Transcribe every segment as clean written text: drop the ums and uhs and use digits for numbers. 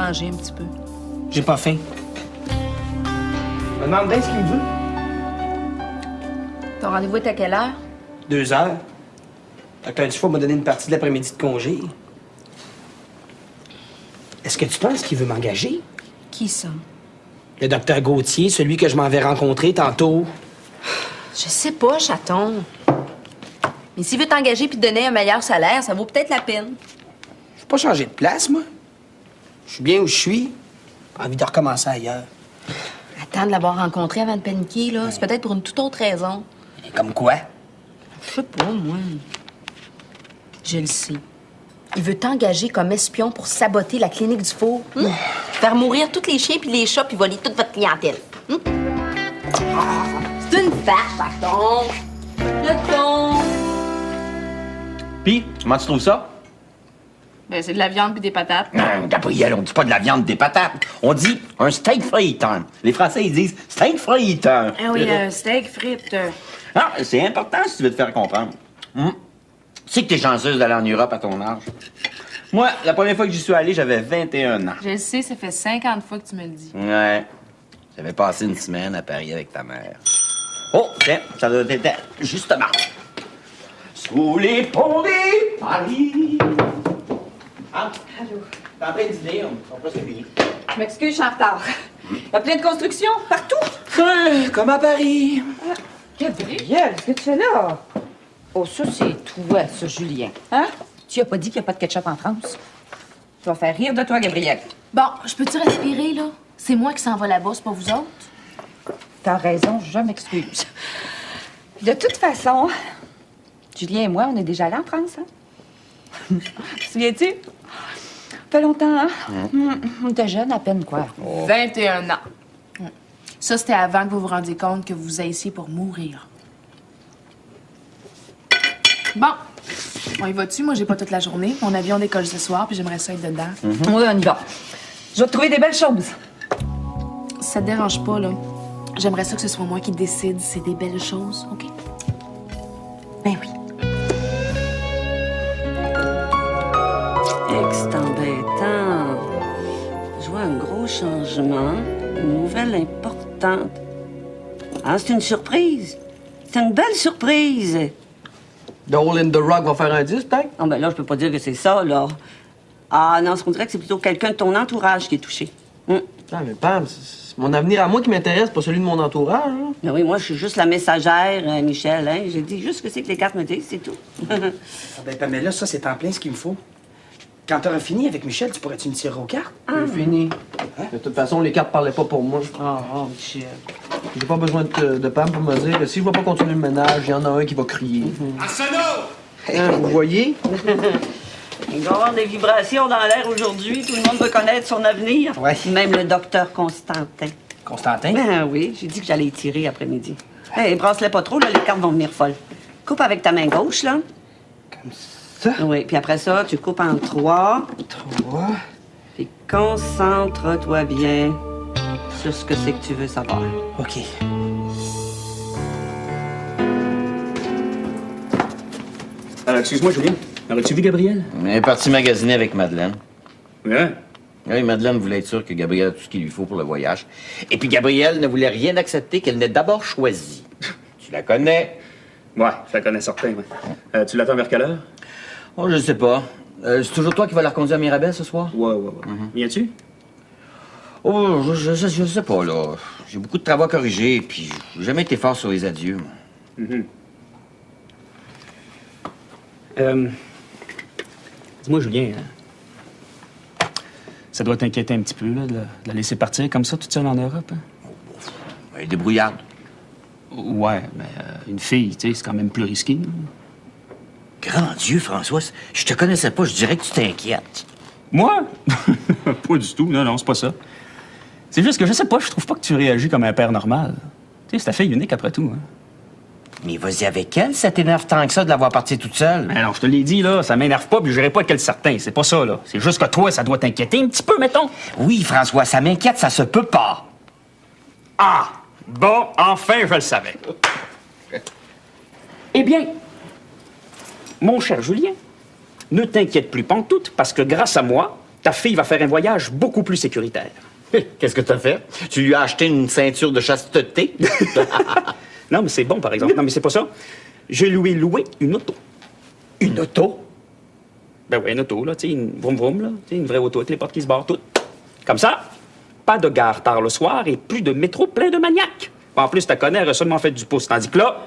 manger un petit peu. J'ai pas faim. Je me demande bien ce qu'il me veut. Ton rendez-vous est à quelle heure? 2 heures. Docteur Dufault m'a donné une partie de l'après-midi de congé. Est-ce que tu penses qu'il veut m'engager? Qui ça? Le docteur Gauthier, celui que je m'en vais rencontrer tantôt. Je sais pas, chaton. Mais s'il veut t'engager puis te donner un meilleur salaire, ça vaut peut-être la peine. Je veux pas changer de place, moi. Je suis bien où je suis. J'ai envie de recommencer ailleurs. Attends de l'avoir rencontré avant de paniquer, là. C'est peut-être pour une toute autre raison. Et comme quoi? Je sais pas, moi. Je le sais. Il veut t'engager comme espion pour saboter la clinique du four. Faire mourir tous les chiens puis les chats puis voler toute votre clientèle. C'est une farce, chaton. Le ton. Pis, comment tu trouves ça? Ben, c'est de la viande puis des patates. Non, Gabriel, on dit pas de la viande, des patates. On dit un steak friteur. Les Français, ils disent steak friteur. Ah oui, un steak frites. Ah, c'est important si tu veux te faire comprendre. Tu sais que t'es chanceuse d'aller en Europe à ton âge. Moi, la première fois que j'y suis allé, j'avais 21 ans. Je le sais, ça fait 50 fois que tu me le dis. Ouais. J'avais passé une semaine à Paris avec ta mère. Oh, tiens, ça doit être justement. Sous les ponts des Paris. Ah, Allô? t'es en train de dîner, on va presque fini. Je m'excuse, je suis en retard. Il y a plein de constructions partout. Comme à Paris. Gabriel, qu'est-ce que tu fais là? Oh, ça, c'est toi, ça, Julien. Hein? Tu as pas dit qu'il n'y a pas de ketchup en France? Tu vas faire rire de toi, Gabriel. Bon, je peux-tu respirer, là? C'est moi qui s'en va là-bas, c'est pas vous autres? T'as raison, je m'excuse. De toute façon, Julien et moi, on est déjà allés en France, hein? Te souviens-tu? Ça fait longtemps, hein? On était jeunes à peine, quoi. 21 ans. Ça, c'était avant que vous vous rendiez compte que vous aissiez pour mourir. Bon, on y va-tu? Moi, j'ai pas toute la journée. Mon avion décolle ce soir, puis j'aimerais ça être dedans. Oui, on y va. Je vais te trouver des belles choses. Ça te dérange pas, là? J'aimerais ça que ce soit moi qui décide si c'est des belles choses, OK? Ben oui. Ex-embêtant. Je vois un gros changement, une nouvelle importante. Ah, c'est une surprise. C'est une belle surprise. The Hole in the Rock va faire un 10, peut-être? Ah, ben là, je peux pas dire que c'est ça, là. Ah, non, on dirait que c'est plutôt quelqu'un de ton entourage qui est touché. Ah, mais Pam, c'est mon avenir à moi qui m'intéresse, pas celui de mon entourage. Là. Ben oui, moi, je suis juste la messagère, Michel, hein. J'ai dit juste ce que c'est que les cartes me disent, c'est tout. Ah ben, Pamela, ça, c'est en plein ce qu'il me faut. Quand t'auras fini avec Michel, tu pourrais-tu me tirer aux cartes? C'est fini. De toute façon, les cartes parlaient pas pour moi. Michel. J'ai pas besoin de Pam pour me dire que si je vais pas continuer le ménage, il y en a un qui va crier. Hein, vous voyez? Il va y avoir des vibrations dans l'air aujourd'hui. Tout le monde veut connaître son avenir. Ouais. Même le docteur Constantin. Constantin? Ben oui, j'ai dit que j'allais y tirer après-midi. Hey, brasse-les pas trop, là, les cartes vont venir folles. Coupe avec ta main gauche, là. Comme ça? Oui, puis après ça, tu coupes en 3. 3. Puis concentre-toi bien sur ce que c'est que tu veux savoir. OK. Alors, excuse-moi, Julien. Aurais-tu vu Gabriel? Elle est partie magasiner avec Madeleine. Ouais. Oui, Madeleine voulait être sûre que Gabriel a tout ce qu'il lui faut pour le voyage. Et puis Gabriel ne voulait rien accepter qu'elle n'ait d'abord choisi. Tu la connais? Ouais, je la connais certain, ouais. Tu l'attends vers quelle heure? Oh, je sais pas. C'est toujours toi qui vas la reconduire à Mirabel ce soir? Ouais. Viens-tu? Oh, je sais pas, là. J'ai beaucoup de travaux à corriger, puis j'ai jamais été fort sur les adieux, moi. Dis-moi, Julien, ça doit t'inquiéter un petit peu, là, de la laisser partir comme ça, toute seule en Europe, hein? Elle est débrouillarde. Ouais, mais une fille, tu sais, c'est quand même plus risqué. Hein? Grand Dieu, François, je te connaissais pas, je dirais que tu t'inquiètes. Moi? Pas du tout, non, c'est pas ça. C'est juste que je sais pas, je trouve pas que tu réagis comme un père normal. Tu sais, c'est ta fille unique après tout, hein? Mais vas-y avec elle, ça t'énerve tant que ça de la voir partir toute seule. Mais non, je te l'ai dit, là, ça m'énerve pas, puis je dirais pas quel certain, c'est pas ça, là. C'est juste que toi, ça doit t'inquiéter un petit peu, mettons. Oui, François, ça m'inquiète, ça se peut pas. Ah! Bon, enfin, je le savais. Eh bien, mon cher Julien, ne t'inquiète plus pantoute, parce que grâce à moi, ta fille va faire un voyage beaucoup plus sécuritaire. Qu'est-ce que t'as fait? Tu lui as acheté une ceinture de chasteté? Non, mais c'est bon, par exemple. Non, mais c'est pas ça. Je lui ai loué une auto. Une auto? Ben oui, une auto, là, tu sais, une vroom-vroom, là. Tu sais, une vraie auto avec les portes qui se barrent toutes. Comme ça, pas de gare tard le soir et plus de métro plein de maniaques. En plus, ta connais, elle a seulement fait du pouce. Tandis que là,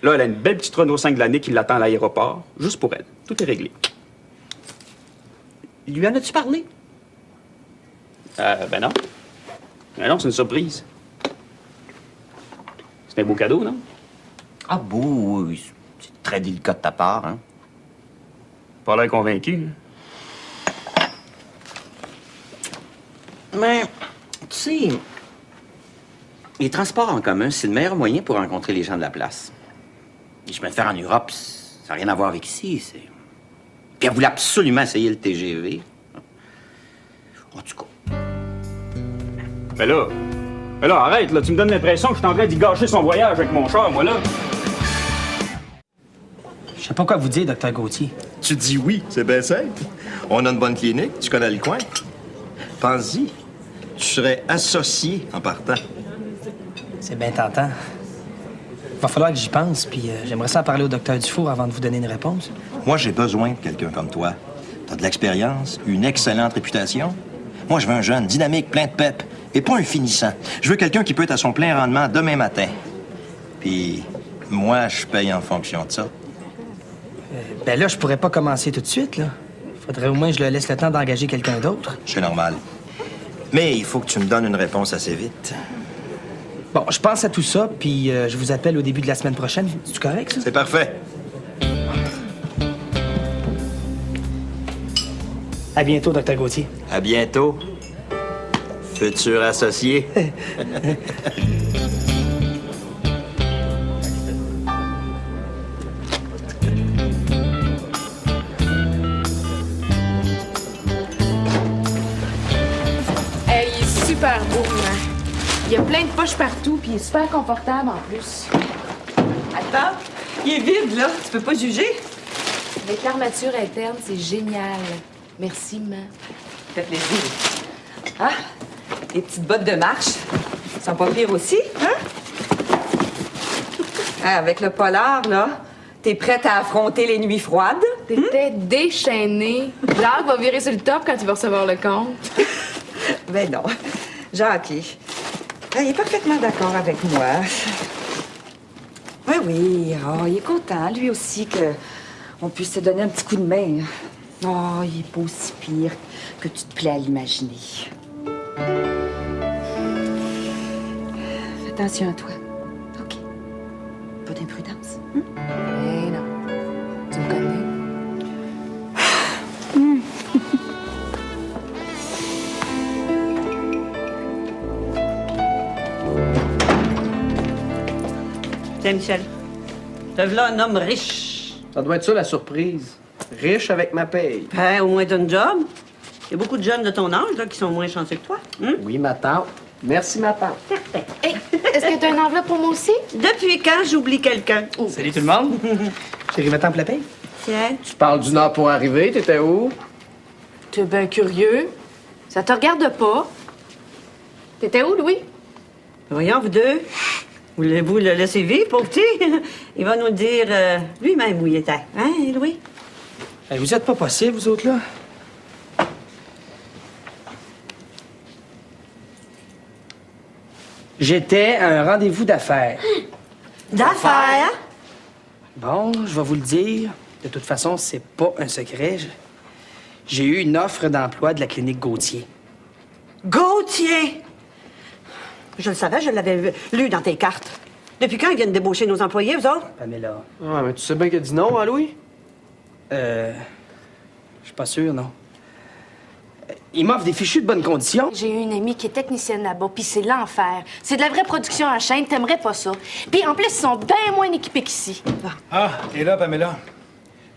elle a une belle petite Renault 5 de l'année qui l'attend à l'aéroport, juste pour elle. Tout est réglé. Lui en as-tu parlé? Ben non. Ben non, c'est une surprise. C'est un beau cadeau, non? Ah bon, oui. C'est très délicat de ta part, hein? Pas l'air convaincu. Mais, tu sais, les transports en commun, c'est le meilleur moyen pour rencontrer les gens de la place. Les chemins de fer en Europe, ça n'a rien à voir avec ici. Puis elle voulait absolument essayer le TGV. En tout cas. Ben là, arrête, là. Tu me donnes l'impression que je suis en train d'y gâcher son voyage avec mon char, moi, là. Je sais pas quoi vous dire, docteur Gauthier. Tu dis oui, c'est bien simple. On a une bonne clinique, tu connais le coin. Pense-y, tu serais associé en partant. C'est bien tentant. Il va falloir que j'y pense, puis j'aimerais ça en parler au docteur Dufour avant de vous donner une réponse. Moi, j'ai besoin de quelqu'un comme toi. T'as de l'expérience, une excellente réputation. Moi, je veux un jeune, dynamique, plein de pep, et pas un finissant. Je veux quelqu'un qui peut être à son plein rendement demain matin. Puis, moi, je paye en fonction de ça. Ben là, je pourrais pas commencer tout de suite, là. Faudrait au moins que je le laisse le temps d'engager quelqu'un d'autre. C'est normal. Mais il faut que tu me donnes une réponse assez vite. Bon, je pense à tout ça, puis je vous appelle au début de la semaine prochaine. C'est correct, ça? C'est parfait. À bientôt, docteur Gauthier. À bientôt, futur associé. Hey, il est super beau, hein? Il y a plein de poches partout, puis il est super confortable en plus. Attends, il est vide, là. Tu peux pas juger. Avec l'armature interne, c'est génial. Merci, maman. Ça fait plaisir. Ah, les petites bottes de marche. Ils sont pas pires aussi, hein? Ah, avec le polar, là, t'es prête à affronter les nuits froides? T'étais déchaînée. Jacques va virer sur le top quand il va recevoir le compte. Ben non. Jacques, il est parfaitement d'accord avec moi. Oui, oui. Oh, il est content, lui aussi, qu'on puisse se donner un petit coup de main. Oh, il est pas aussi pire que tu te plais à l'imaginer. Fais attention à toi. OK? Pas d'imprudence. Eh non. Tu me connais. Tiens, Michel, te voilà un homme riche. Ça doit être ça, la surprise. Riche avec ma paye. Ben, au moins d'un job. Il y a beaucoup de jeunes de ton âge là, qui sont moins chanceux que toi. Hein? Oui, ma tante. Merci, ma tante. Hey, est-ce que t'as une enveloppe pour moi aussi? Depuis quand j'oublie quelqu'un? Salut tout le monde. J'ai temps pour la paye. Tiens. Tu parles du Nord pour arriver, t'étais où? T'es bien curieux. Ça te regarde pas. T'étais où, Louis? Voyons, vous deux. Voulez-vous le laisser vivre, pauvre petit? Il va nous dire lui-même où il était. Hein, Louis? Hey, vous êtes pas possible, vous autres, là? J'étais à un rendez-vous d'affaires. D'affaires? Bon, je vais vous le dire. De toute façon, c'est pas un secret. J'ai eu une offre d'emploi de la clinique Gauthier. Gauthier! Je le savais, je l'avais lu dans tes cartes. Depuis quand ils viennent débaucher nos employés, vous autres? Pamela. Ah, mais tu sais bien qu'il a dit non, hein, Louis? Je suis pas sûr, non. Il m'offre des fichus de bonnes conditions. J'ai eu une amie qui est technicienne là-bas, puis c'est l'enfer. C'est de la vraie production en chaîne, t'aimerais pas ça. Puis en plus, ils sont bien moins équipés qu'ici. Ah, et là, Pamela?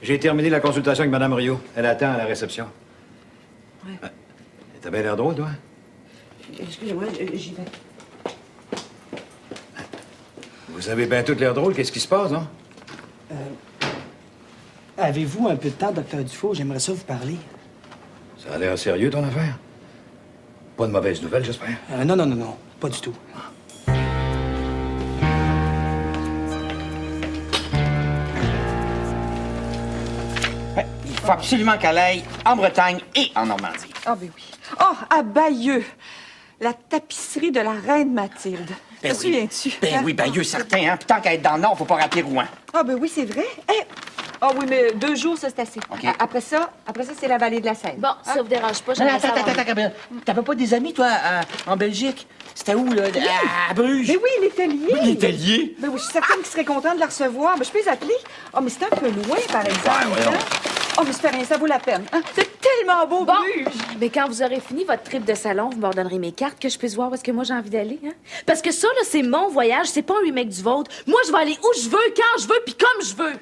J'ai terminé la consultation avec Mme Rio. Elle attend à la réception. Ouais. T'as bien l'air drôle, toi? Excusez-moi, j'y vais. Vous avez bien tout l'air drôle. Qu'est-ce qui se passe, hein? Avez-vous un peu de temps, docteur Dufault? J'aimerais ça vous parler. Ça a l'air sérieux, ton affaire? Pas de mauvaises nouvelles, j'espère? Non, pas du tout. Il faut absolument qu'elle aille en Bretagne et en Normandie. Ah, ben oui. Oh, à Bayeux, la tapisserie de la reine Mathilde. Ben Te oui. souviens-tu? Ben oui, Bayeux, certain, hein? Puis tant qu'à être dans le Nord, faut pas rater Rouen. Ah, ben oui, c'est vrai. Ah oui, mais 2 jours, ça, c'est assez. OK. Après ça, c'est la vallée de la Seine. Bon, ça vous dérange pas, j'aimerais savoir. Attends. T'avais pas des amis, toi, en Belgique? C'était où, là? À Bruges? Mais oui, il était lié. Oui, l'Italier. Ben oui, je suis certaine qu'il serait content de la recevoir. Mais je peux les appeler? Ah, mais c'est un peu loin, par exemple. Ouais, non. Oh, mais c'est pas rien, ça vaut la peine. Hein? C'est tellement beau, Bon, Bruges. mais quand vous aurez fini votre trip de salon, vous me redonnerez mes cartes que je puisse voir où est-ce que moi j'ai envie d'aller. Hein? Parce que ça, là, c'est mon voyage, c'est pas un remake du vôtre. Moi, je vais aller où je veux, quand je veux, puis comme je veux.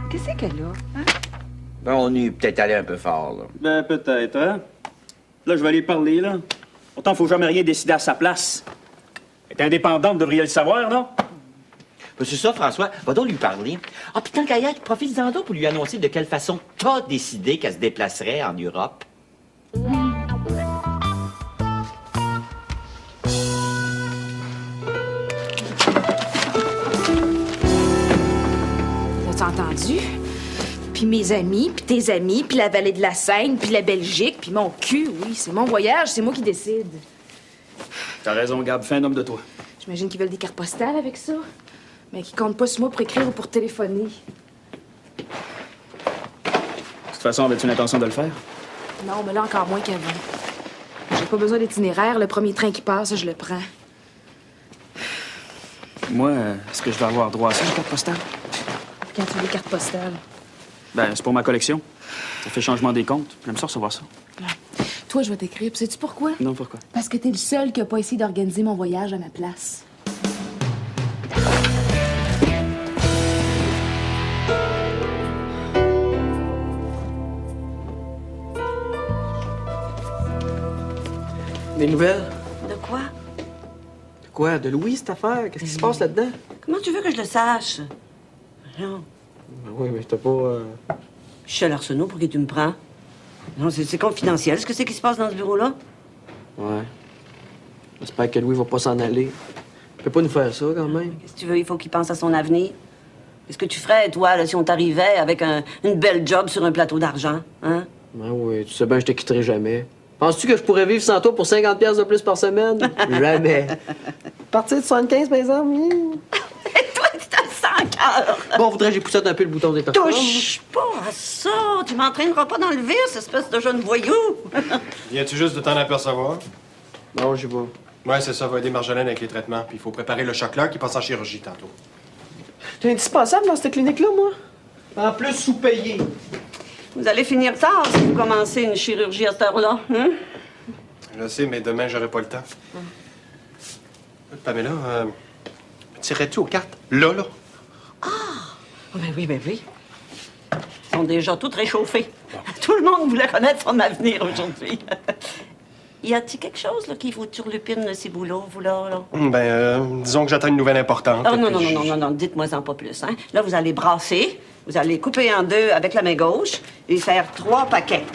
Qu'est-ce qu'elle a? Hein? Ben, on est peut-être allé un peu fort, là. Ben, peut-être, hein? Là, je vais aller parler, là. Pourtant, faut jamais rien décider à sa place. Elle est indépendante, vous devriez le savoir, non? Ben, c'est ça, François. Va donc lui parler. Ah, puis tant qu'à y être, profite-en donc pour lui annoncer de quelle façon t'as décidé qu'elle se déplacerait en Europe. T'as entendu? Puis mes amis, puis tes amis, puis la vallée de la Seine, puis la Belgique, puis mon cul, oui, c'est mon voyage, c'est moi qui décide. T'as raison, Gab, fais un homme de toi. J'imagine qu'ils veulent des cartes postales avec ça, mais qu'ils comptent pas sur moi pour écrire ou pour téléphoner. De toute façon, avais-tu l'intention de le faire? Non, mais là, encore moins qu'avant. J'ai pas besoin d'itinéraire, le premier train qui passe, je le prends. Moi, est-ce que je vais avoir droit à ça, une carte postale? Quand tu veux des cartes postales. Ben, c'est pour ma collection. Ça fait changement des comptes. J'aime ça recevoir ça. Toi, je vais t'écrire, puis sais-tu pourquoi? Non, pourquoi? Parce que t'es le seul qui a pas essayé d'organiser mon voyage à ma place. Des nouvelles? De quoi? De quoi? De Louis, cette affaire? Qu'est-ce qui se passe là-dedans? Comment tu veux que je le sache? Non. Ben oui, mais t'as pas... Je suis à l'Arsenault, pour qui tu me prends? Non, c'est confidentiel. Ce que c'est qui se passe dans ce bureau-là? Ouais. J'espère que Louis va pas s'en aller. Il peut pas nous faire ça, quand même. Qu'est-ce que tu veux? Il faut qu'il pense à son avenir. Qu'est-ce que tu ferais, toi, là, si on t'arrivait avec une belle job sur un plateau d'argent? Hein? Ben oui, tu sais bien, je te quitterai jamais. Penses-tu que je pourrais vivre sans toi pour 50$ de plus par semaine? Jamais. Partir de 75, par exemple? Et toi, tu as 100 cœur! Bon, faudrait que j'époussette un peu le bouton des torchons. Touche pas à ça! Tu m'entraîneras pas dans le vice, espèce de jeune voyou! Viens-tu juste de t'en apercevoir? Non, j'y vais. Ouais, c'est ça, va aider Marjolaine avec les traitements. Puis il faut préparer le chocolat qui passe en chirurgie tantôt. T'es indispensable dans cette clinique-là, moi. En plus, sous-payé. Vous allez finir tard si vous commencez une chirurgie à cette heure-là, hein? Je sais, mais demain, j'aurai pas le temps. Pamela, tirais-tu aux cartes? Là? Ben oui. Ils sont déjà toutes réchauffées. Tout le monde voulait connaître son avenir aujourd'hui. Y a-t-il quelque chose là, qui vous turlupine, ces boulots, vous là? Disons que j'attends une nouvelle importante. Oh, non, dites-moi-en pas plus, hein? Là, vous allez brasser, vous allez couper en deux avec la main gauche et faire 3 paquets.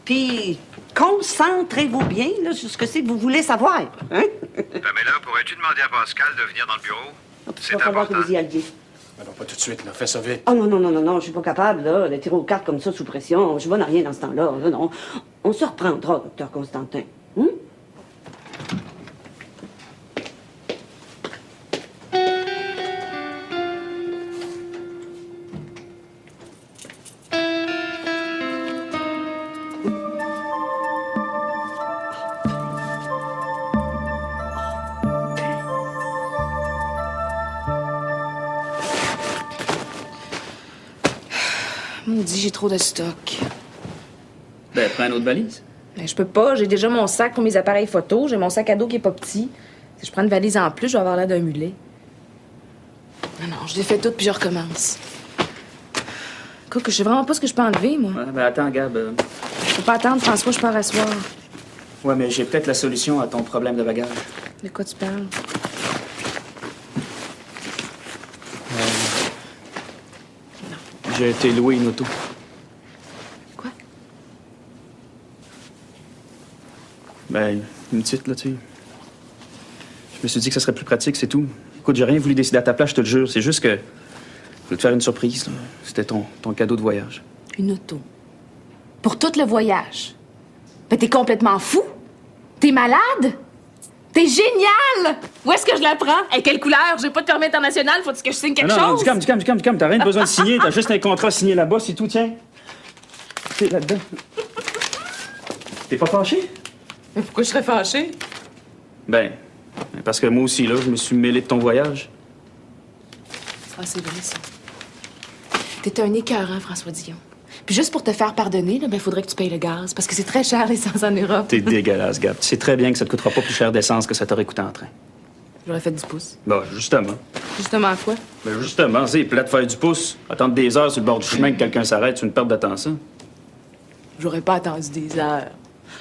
Puis, concentrez-vous bien là, sur ce que c'est que vous voulez savoir, hein? Pamela, pourrais-tu demander à Pascal de venir dans le bureau? Il va falloir que vous y alliez. Mais non, pas tout de suite, là. Fais ça vite. Oh non, je suis pas capable, là, de tirer aux cartes comme ça sous pression. Je vois rien dans ce temps-là. Là, non. On se reprendra, docteur Constantin. Hum? Maudit, j'ai trop de stock. Ben, prends une autre valise. Mais je peux pas, j'ai déjà mon sac pour mes appareils photo, j'ai mon sac à dos qui est pas petit. Si je prends une valise en plus, je vais avoir l'air d'un mulet. Non, je défais tout puis je recommence. Écoute, je sais vraiment pas ce que je peux enlever, moi. Ouais, ben, attends, Gab. Je peux pas attendre, François, je pars à soir. Ouais, mais j'ai peut-être la solution à ton problème de bagage. De quoi tu parles? J'ai été louer une auto. Quoi? Ben, une petite, là, tu sais. Je me suis dit que ça serait plus pratique, c'est tout. Écoute, j'ai rien voulu décider à ta place, je te le jure. C'est juste que je voulais te faire une surprise, là. C'était ton cadeau de voyage. Une auto. Pour tout le voyage. Ben, t'es complètement fou? T'es malade? T'es génial! Où est-ce que je la prends? Et quelle couleur? J'ai pas de permis international, faut que je signe quelque chose? Non, du calme. T'as rien besoin de signer. T'as juste un contrat signé là-bas, c'est tout, tiens. C'est là-dedans. T'es pas fâché? Mais pourquoi je serais fâchée? Ben, parce que moi aussi, là, je me suis mêlé de ton voyage. Ah, c'est vrai, ça. T'es un écœurant, François Dion. Puis juste pour te faire pardonner, là, ben, faudrait que tu payes le gaz, parce que c'est très cher, l'essence en Europe. T'es dégueulasse, Gab. Tu sais très bien que ça te coûtera pas plus cher d'essence que ça t'aurait coûté en train. J'aurais fait du pouce. Ben, justement. Justement quoi? Ben, justement, c'est plate de faire du pouce. Attendre des heures sur le bord du chemin que quelqu'un s'arrête, c'est une perte de temps, ça. J'aurais pas attendu des heures.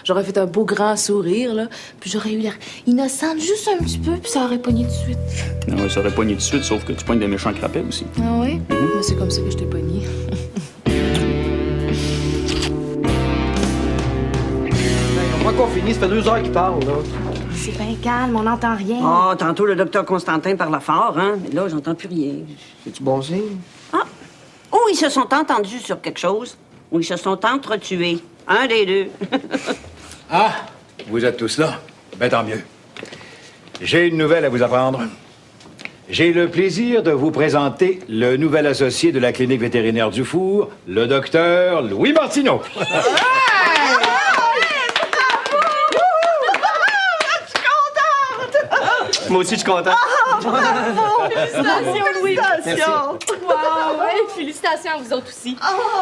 J'aurais fait un beau grand sourire, là, puis j'aurais eu l'air innocente juste un petit peu, puis ça aurait pogné tout de suite. Non, ça aurait pogné tout de suite, sauf que tu pognes des méchants crapets aussi. Ah oui? Mais c'est comme ça que je t'ai pogné. Moi qu'on finit, ça fait 2 heures qu'il parle, là. C'est bien calme, on n'entend rien. Oh, tantôt, le docteur Constantin parlait fort, hein? Mais là, j'entends plus rien. C'est-tu bon signe? Ah! Oh, ils se sont entendus sur quelque chose. Ou ils se sont entretués. Un des deux. Ah, vous êtes tous là? Ben, tant mieux. J'ai une nouvelle à vous apprendre. J'ai le plaisir de vous présenter le nouvel associé de la clinique vétérinaire du Four, le docteur Louis Martineau. Moi aussi, je suis content. Félicitations, Louis. Félicitations. Wow, ouais, félicitations à vous autres aussi.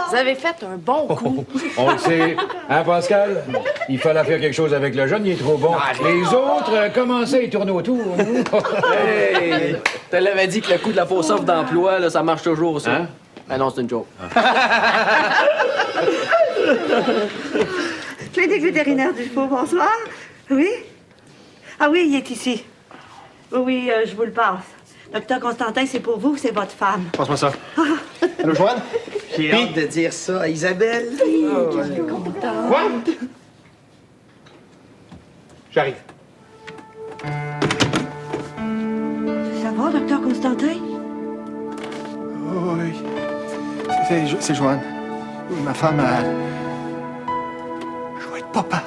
Vous avez fait un bon coup. On le sait. Hein, Pascal? Il fallait faire quelque chose avec le jeune, il est trop bon. Les autres commençaient à y tourner autour. Hey! Tu l'avais dit que le coup de la fausse offre d'emploi, là, ça marche toujours, ça. Hein? Ah non, c'est une joke. Clinique vétérinaire du Four, bonsoir. Oui? Ah oui, il est ici. Oui, je vous le passe. Docteur Constantin, c'est pour vous, c'est votre femme. Passe-moi ça. Allô, Joanne? J'ai hâte de dire ça à Isabelle. Quoi? J'arrive. Ça va, docteur Constantin? Oui. C'est Joanne. Ma femme a... Je vais être papa.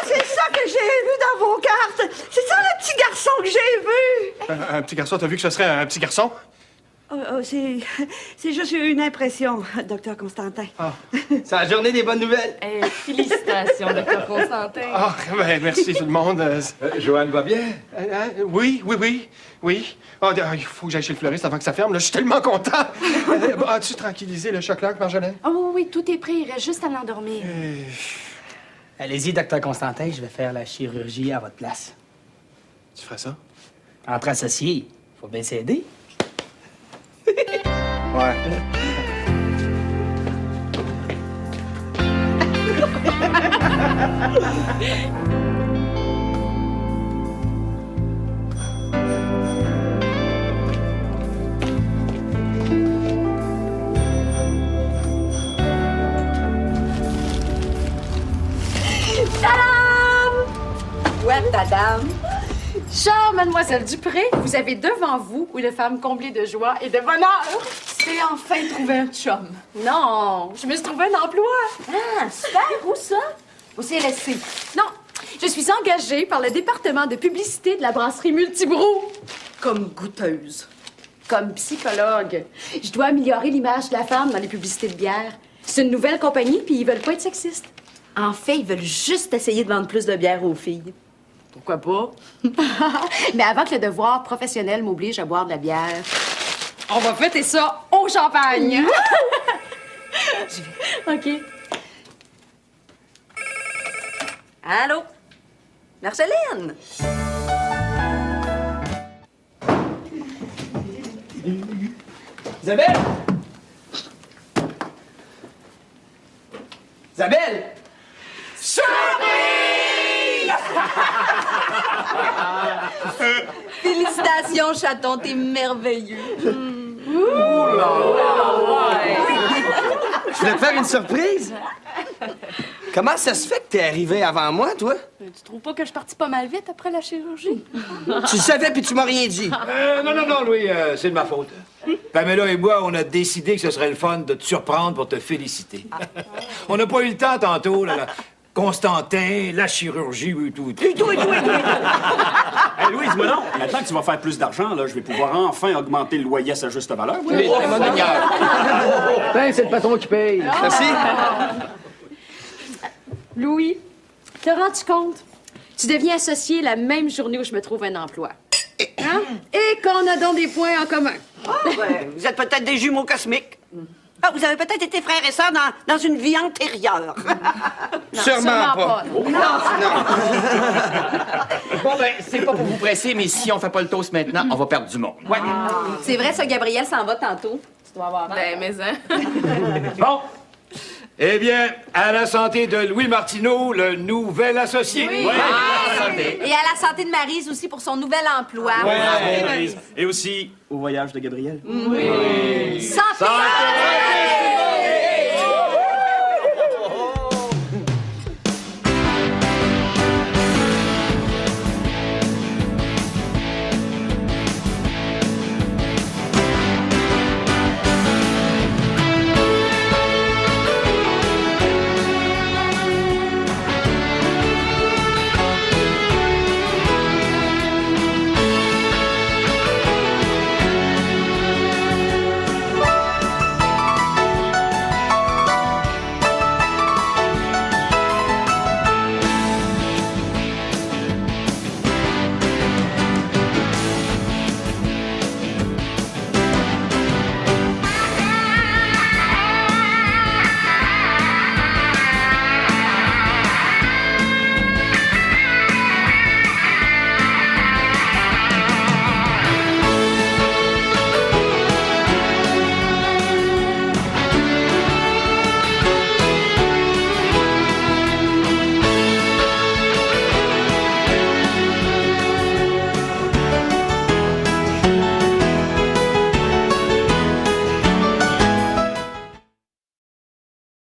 C'est ça que j'ai vu dans vos cartes. C'est ça le petit garçon que j'ai vu. Un petit garçon, t'as vu que ce serait un petit garçon? C'est juste une impression, docteur Constantin. Ah, c'est la journée des bonnes nouvelles. Félicitations, docteur Constantin. Ah, ben, merci tout le monde. Joanne va bien? Oui. Ah, il faut que j'aille chez le fleuriste avant que ça ferme. Là, je suis tellement content. As-tu tranquillisé le choc-là, Marjolaine? Oh oui, tout est prêt. Il reste juste à l'endormir. Allez-y, docteur Constantin, je vais faire la chirurgie à votre place. Tu ferais ça? Entre associés, faut bien s'aider. Ouais. Ouais, madame. Chère mademoiselle Dupré, vous avez devant vous une femme comblée de joie et de bonheur. C'est enfin trouvé un chum. Non, je me suis trouvé un emploi. Ah, super. Où ça? Au CLSC. Non, je suis engagée par le département de publicité de la brasserie Multibrou. Comme goûteuse. Comme psychologue, je dois améliorer l'image de la femme dans les publicités de bière. C'est une nouvelle compagnie, puis ils veulent pas être sexistes. En fait, ils veulent juste essayer de vendre plus de bière aux filles. Pourquoi pas? Mais avant que le devoir professionnel m'oblige à boire de la bière, on va fêter ça au champagne. OK. Allô? Marceline? Isabelle! Isabelle! Surprise! Félicitations, chaton, t'es merveilleux. Je voulais te faire une surprise. Comment ça se fait que t'es arrivé avant moi, toi? Tu trouves pas que je suis partie pas mal vite après la chirurgie? Tu le savais puis tu m'as rien dit. Non, Louis, c'est de ma faute. Pamela et moi, on a décidé que ce serait le fun de te surprendre pour te féliciter. On n'a pas eu le temps tantôt, là. Constantin, la chirurgie et tout. Hey, Louise, moi non. Maintenant que tu vas faire plus d'argent, là, je vais pouvoir enfin augmenter le loyer à sa juste valeur. Oui. Ben, c'est le patron qui paye. Merci. Louis, te rends-tu compte? Tu deviens associé la même journée où je me trouve un emploi. Hein? Et qu'on a donc des points en commun. Vous êtes peut-être des jumeaux cosmiques. Ah, vous avez peut-être été frères et sœurs dans une vie antérieure. Sûrement pas. Bon, ben, c'est pas pour vous presser, mais si on fait pas le toast maintenant, on va perdre du monde. Ouais. C'est vrai, ça, Gabriel s'en va tantôt. Tu dois avoir ben, mais hein. Bon. Eh bien, à la santé de Louis Martineau, le nouvel associé. Oui. Et à la santé de Maryse aussi pour son nouvel emploi. Et aussi au voyage de Gabriel. Santé!